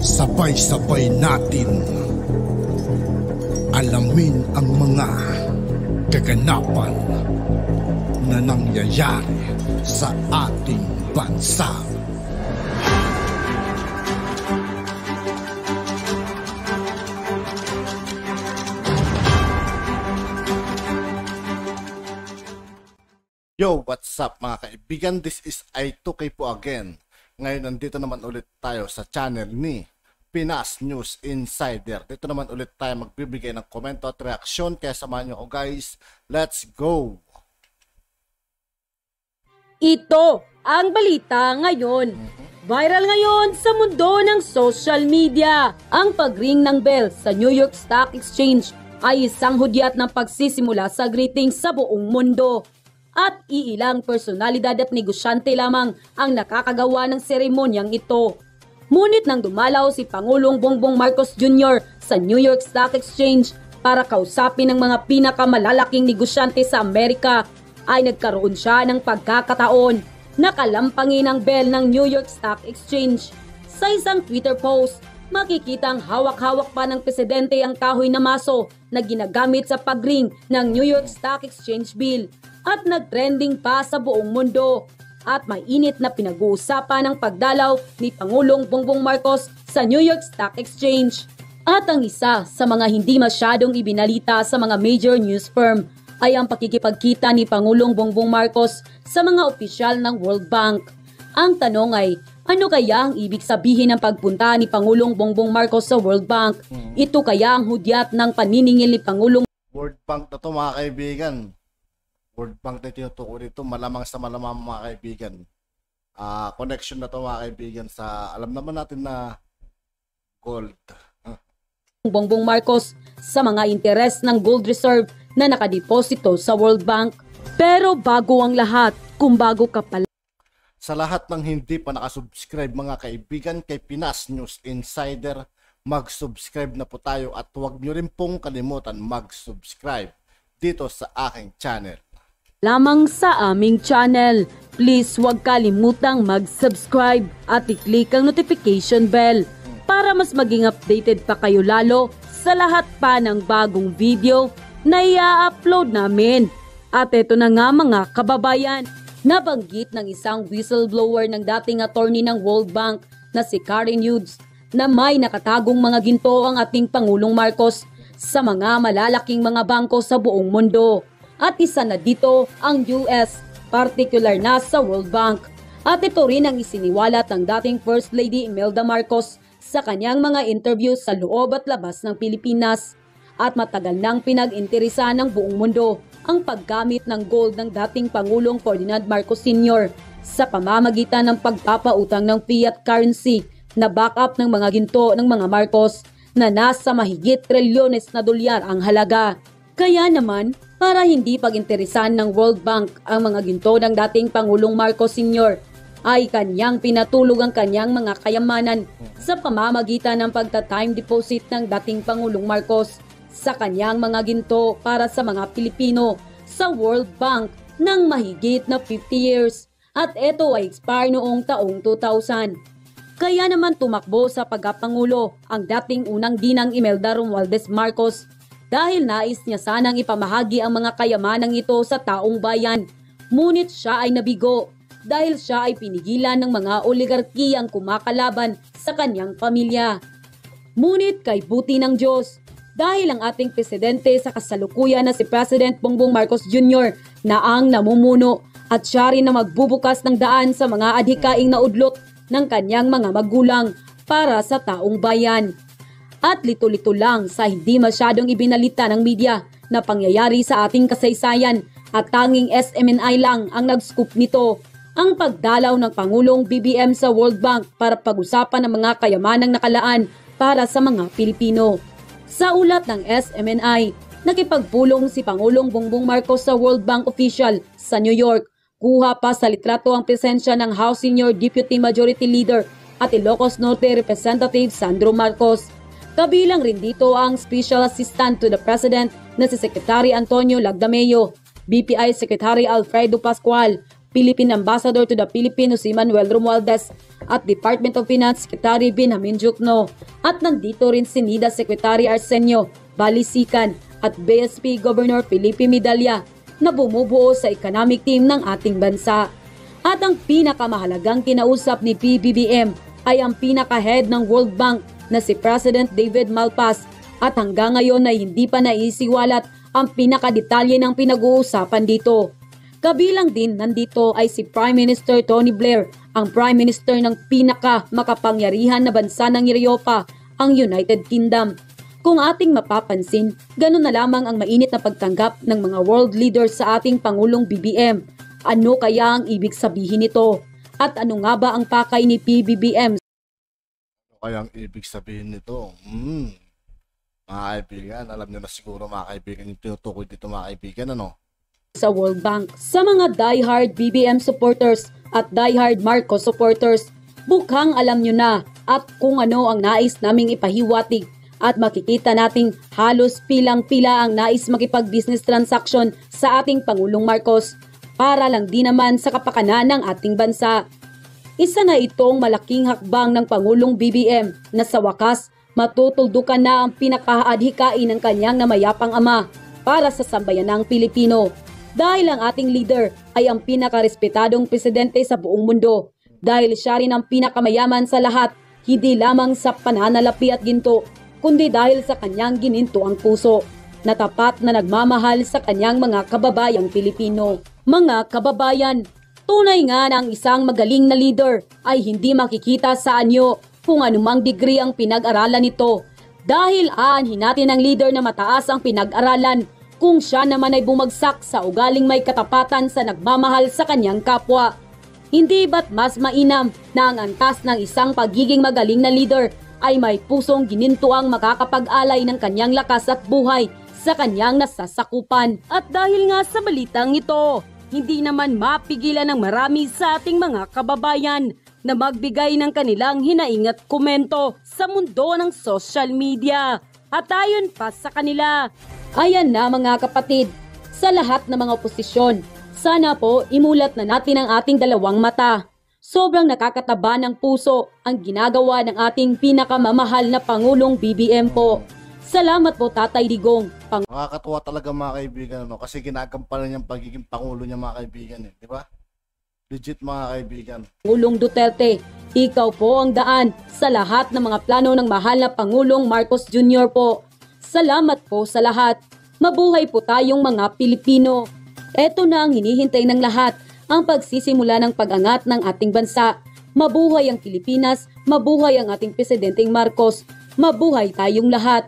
Sabay-sabay natin alamin ang mga kaganapan na nangyayari sa ating bansa. Yo, what's up mga kaibigan? This is I2K po again. Ngayon nandito naman ulit tayo sa channel ni Pinas News Insider. Dito naman ulit tayo magbibigay ng komento at reaksyon. Kaya samahan nyo ako guys. Let's go! Ito ang balita ngayon. Viral ngayon sa mundo ng social media. Ang pag-ring ng bell sa New York Stock Exchange ay isang hudyat ng pagsisimula sa greetings sa buong mundo. At iilang personalidad at negosyante lamang ang nakakagawa ng seremonyang ito. Ngunit nang dumalaw si Pangulong Bongbong Marcos Jr. sa New York Stock Exchange para kausapin ang mga pinakamalalaking negosyante sa Amerika, ay nagkaroon siya ng pagkakataon na kalampangin ang bell ng New York Stock Exchange. Sa isang Twitter post, makikitang hawak-hawak pa ng presidente ang kahoy na maso na ginagamit sa pag-ring ng New York Stock Exchange bill. At nag-trending pa sa buong mundo at mainit na pinag-uusapan ng pagdalaw ni Pangulong Bongbong Marcos sa New York Stock Exchange. At ang isa sa mga hindi masyadong ibinalita sa mga major news firm ay ang pakikipagkita ni Pangulong Bongbong Marcos sa mga opisyal ng World Bank. Ang tanong ay, ano kaya ang ibig sabihin ng pagpunta ni Pangulong Bongbong Marcos sa World Bank? Ito kaya ang hudyat ng paniningil ni Pangulong World Bank na to mga kaibigan. World Bank na tinutukoy dito, malamang sa malamang mga kaibigan. Connection na to mga kaibigan sa, alam naman natin na gold. Bongbong Marcos sa mga interes ng gold reserve na nakadeposito sa World Bank. Pero bago ang lahat, kung bago ka pala. Sa lahat ng hindi pa nakasubscribe mga kaibigan kay Pinas News Insider, mag-subscribe na po tayo at huwag nyo rin pong kalimutan mag-subscribe dito sa aking channel. Lamang sa aming channel. Please huwag kalimutang mag-subscribe at i-click ang notification bell para mas maging updated pa kayo lalo sa lahat pa ng bagong video na i-upload namin. At ito na nga mga kababayan, nabanggit ng isang whistleblower ng dating attorney ng World Bank na si Karen Hughes na may nakatagong mga ginto ang ating Pangulong Marcos sa mga malalaking mga bangko sa buong mundo. At isa na dito ang US, particular na sa World Bank. At ito rin ang isiniwalat ng dating First Lady Imelda Marcos sa kanyang mga interview sa loob at labas ng Pilipinas. At matagal nang pinag-interesa ng buong mundo ang paggamit ng gold ng dating Pangulong Ferdinand Marcos Sr. sa pamamagitan ng pagpapautang ng fiat currency na backup ng mga ginto ng mga Marcos na nasa mahigit trilyones na dolyar ang halaga. Kaya naman, para hindi pag-interesan ng World Bank ang mga ginto ng dating Pangulong Marcos Sr., ay kanyang pinatulog ang kanyang mga kayamanan sa pamamagitan ng pagta-time deposit ng dating Pangulong Marcos sa kanyang mga ginto para sa mga Pilipino sa World Bank ng mahigit na 50 years. At ito ay expire noong taong 2000. Kaya naman tumakbo sa pagkapangulo ang dating unang ginang Imelda Romualdez Marcos dahil nais niya sanang ipamahagi ang mga kayamanang ito sa taong bayan. Ngunit siya ay nabigo dahil siya ay pinigilan ng mga oligarkiyang kumakalaban sa kanyang pamilya. Ngunit kay buti ng Diyos, dahil ang ating presidente sa kasalukuyan na si President Bongbong Marcos Jr. na ang namumuno at siya rin na magbubukas ng daan sa mga adhikaing naudlot ng kanyang mga magulang para sa taong bayan. At lito-lito lang sa hindi masyadong ibinalita ng media na pangyayari sa ating kasaysayan at tanging SMNI lang ang nag-scoop nito, ang pagdalaw ng Pangulong BBM sa World Bank para pag-usapan ang mga kayamanang nakalaan para sa mga Pilipino. Sa ulat ng SMNI, nakipagpulong si Pangulong Bongbong Marcos sa World Bank official sa New York. Kuha pa sa litrato ang presensya ng House Senior Deputy Majority Leader at Ilocos Norte Representative Sandro Marcos. Kabilang rin dito ang Special Assistant to the President na si Secretary Antonio Lagdameo, BPI Secretary Alfredo Pascual, Philippine Ambassador to the Philippines si Manuel Romualdez at Department of Finance Secretary Benjamin Jukno. At nandito rin si NIDA Secretary Arsenio Balisican at BSP Governor Felipe Medalla na bumubuo sa economic team ng ating bansa. At ang pinakamahalagang kinausap ni PBBM ay ang pinaka-head ng World Bank na si President David Malpass at hanggang ngayon ay hindi pa naisiwalat ang pinakadetalye ng pinag-uusapan dito. Kabilang din nandito ay si Prime Minister Tony Blair, ang Prime Minister ng pinaka-makapangyarihan na bansa ng Europa, ang United Kingdom. Kung ating mapapansin, ganun na lamang ang mainit na pagtanggap ng mga world leaders sa ating Pangulong BBM. Ano kaya ang ibig sabihin nito? At ano nga ba ang pakay ni PBBM? Ano kaya ang ibig sabihin nito? Mga kaibigan, alam nyo na siguro mga kaibigan yung tinutukoy dito mga kaibigan, ano? Sa World Bank, sa mga diehard BBM supporters at diehard Marcos supporters, bukhang alam nyo na at kung ano ang nais naming ipahiwatig at makikita nating halos pilang-pila ang nais makipag-business transaction sa ating Pangulong Marcos para lang di naman sa kapakanan ng ating bansa. Isa na itong malaking hakbang ng Pangulong BBM na sa wakas matutuldukan na ang pinakaadhikain ng kanyang namayapang ama para sa sambayanang Pilipino. Dahil ang ating leader ay ang pinakarespetadong presidente sa buong mundo. Dahil siya rin ang pinakamayaman sa lahat, hindi lamang sa pananalapi at ginto, kundi dahil sa kanyang gininto ang puso, na tapat na nagmamahal sa kanyang mga kababayang Pilipino. Mga kababayan, tunay nga na ang isang magaling na leader ay hindi makikita sa anyo kung anumang degree ang pinag-aralan nito. Dahil aanhin natin ang leader na mataas ang pinag-aralan kung siya naman ay bumagsak sa ugaling may katapatan sa nagmamahal sa kanyang kapwa. Hindi ba't mas mainam na ang antas ng isang pagiging magaling na leader ay may pusong ginintuang makakapag-alay ng kanyang lakas at buhay sa kanyang nasasakupan? At dahil nga sa balitang ito, hindi naman mapigilan ng marami sa ating mga kababayan na magbigay ng kanilang hinaing at komento sa mundo ng social media. At ayon pa sa kanila, ayan na mga kapatid, sa lahat ng mga oposisyon, sana po imulat na natin ang ating dalawang mata. Sobrang nakakataba ng puso ang ginagawa ng ating pinakamamahal na Pangulong BBM po. Salamat po Tatay Digong. Nakakatuwa talaga mga kaibigan, ano? Kasi ginagampanan niya ang pagiging Pangulo niya mga kaibigan, di ba? Legit mga kaibigan. Pangulong Duterte, ikaw po ang daan sa lahat ng mga plano ng mahal na Pangulong Marcos Jr. po. Salamat po sa lahat. Mabuhay po tayong mga Pilipino. Ito na ang hinihintay ng lahat, ang pagsisimula ng pag-angat ng ating bansa. Mabuhay ang Pilipinas, mabuhay ang ating Presidenteng Marcos, mabuhay tayong lahat.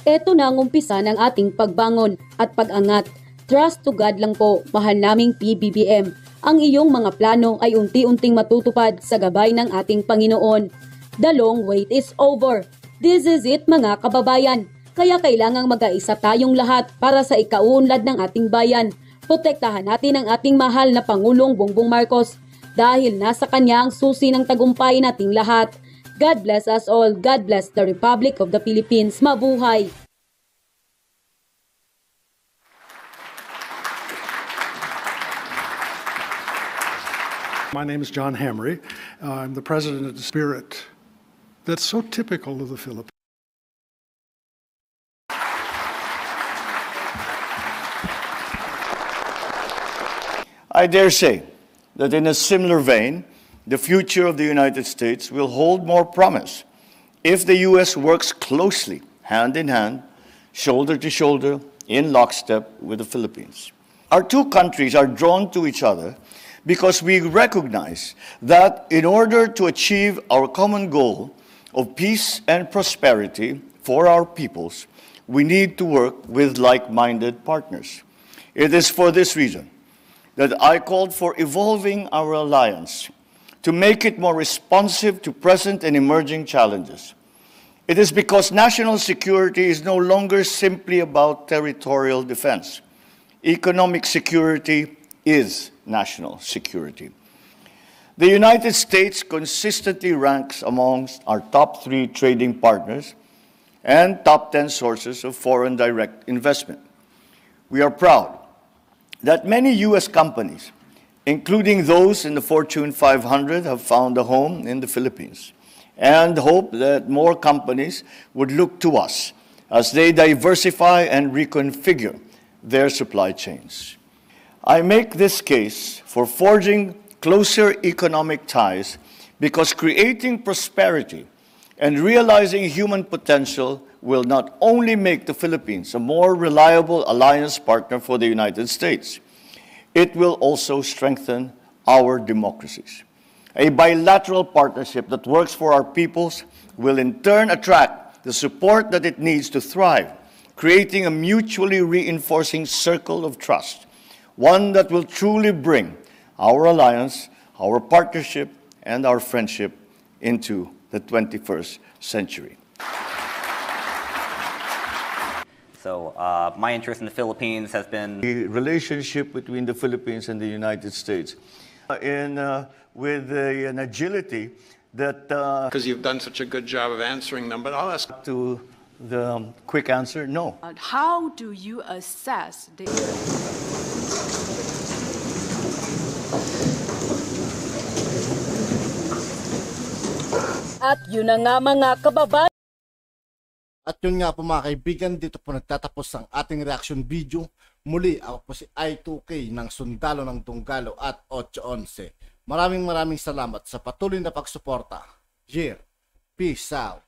Ito na ang umpisa ng ating pagbangon at pag-angat. Trust to God lang po, mahal naming PBBM. Ang iyong mga plano ay unti-unting matutupad sa gabay ng ating Panginoon. The long wait is over. This is it mga kababayan. Kaya kailangang mag-aisa tayong lahat para sa ikauunlad ng ating bayan. Protektahan natin ang ating mahal na Pangulong Bongbong Marcos dahil nasa kanya ang susi ng tagumpay nating lahat. God bless us all. God bless the Republic of the Philippines. Mabuhay! My name is John Hamre. I'm the president of the spirit that's so typical of the Philippines. I dare say that in a similar vein, the future of the United States will hold more promise if the U.S. works closely, hand in hand, shoulder to shoulder, in lockstep with the Philippines. Our two countries are drawn to each other because we recognize that in order to achieve our common goal of peace and prosperity for our peoples, we need to work with like-minded partners. It is for this reason that I called for evolving our alliance to make it more responsive to present and emerging challenges. It is because national security is no longer simply about territorial defense. Economic security is national security. The United States consistently ranks amongst our top 3 trading partners and top 10 sources of foreign direct investment. We are proud that many U.S. companies including those in the Fortune 500, have found a home in the Philippines, and hope that more companies would look to us as they diversify and reconfigure their supply chains. I make this case for forging closer economic ties because creating prosperity and realizing human potential will not only make the Philippines a more reliable alliance partner for the United States, it will also strengthen our democracies. A bilateral partnership that works for our peoples will in turn attract the support that it needs to thrive, creating a mutually reinforcing circle of trust, one that will truly bring our alliance, our partnership, and our friendship into the 21st century. So my interest in the Philippines has been The relationship between the Philippines and the United States with an agility that because you've done such a good job of answering them, but I'll ask to the quick answer, no. How do you assess the... At yun na nga mga kababayan. At yun nga po mga kaibigan, dito po nagtatapos ang ating reaction video. Muli, ako po si I2K ng Sundalo ng Tunggalo at 811. Maraming salamat sa patuloy na pagsuporta. Peace out.